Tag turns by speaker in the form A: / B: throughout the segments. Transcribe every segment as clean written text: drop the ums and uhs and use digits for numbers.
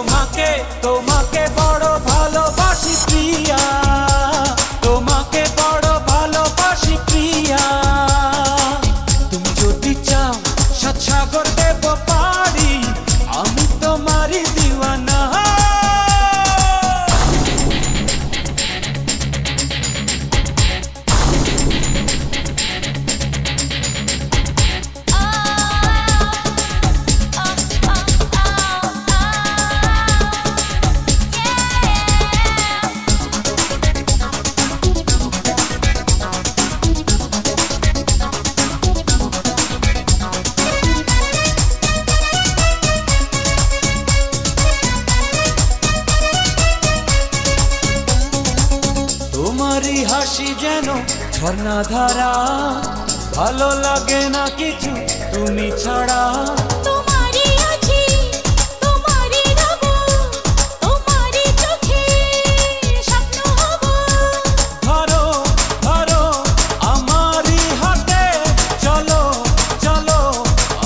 A: তোমাকে তোমাকে বড় ভালোবাসি প্রিয়া, তোমাকে বড় ভালোবাসি প্রিয়া। তুমি যদি চাও সাত সাগর দেব পারি, আমি তোমারই দিওয়ানা। তোমারই হাসি যেন ঝর্ণা ধারা, ভালো লাগে না কিছু তুমি ছাড়া।
B: তোমারই আছি, তোমারই রব, তোমারই চোখে স্বপ্ন হব।
A: ধরো ধরো আমারই হাতে, চলো চলো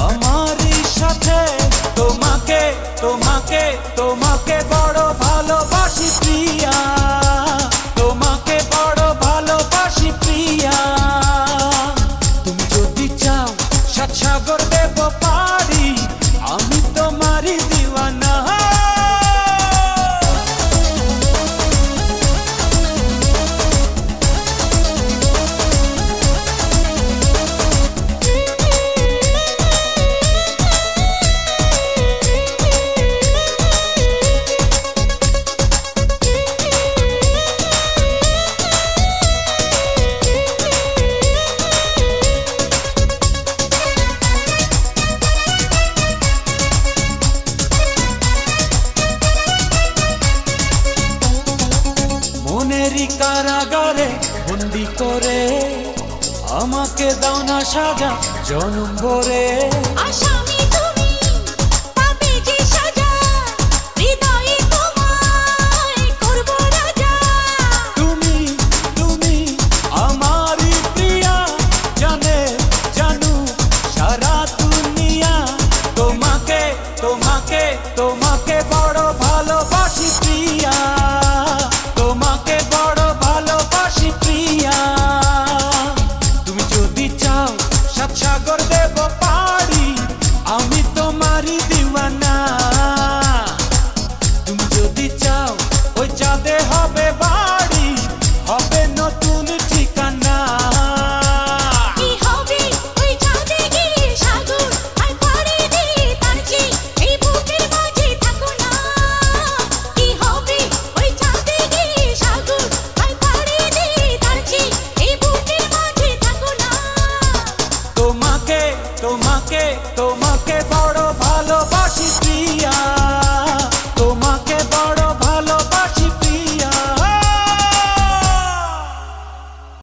A: আমারই সাথে। তোমাকে তোমাকে তোমাকে বড় ভালোবাসি প্রিয়া, তোমাকে বড় ভালোবাসি প্রিয়া। তুমি যদি চাও সাত সাগর দেব পারি, আমি তোমারই দিওয়ানা। মনেরই কারাগারে বন্দি করে, আমাকে দাও না সাজা জনম ভরে।
B: আসামি তুমি, পাবে যে সাজা, হৃদয়ে তোমায় করব রাজা।
A: তুমি তুমি আমারই প্রিয়া, জানে জানু সারা দুনিয়া। তোমাকে তোমাকে তোমাকে বড় ভালোবাসি প্রিয়া, তোমাকে বড় ভালোবাসি প্রিয়া। তুমি যদি চাও সাত সাগর দেব পারি, আমি তোমারই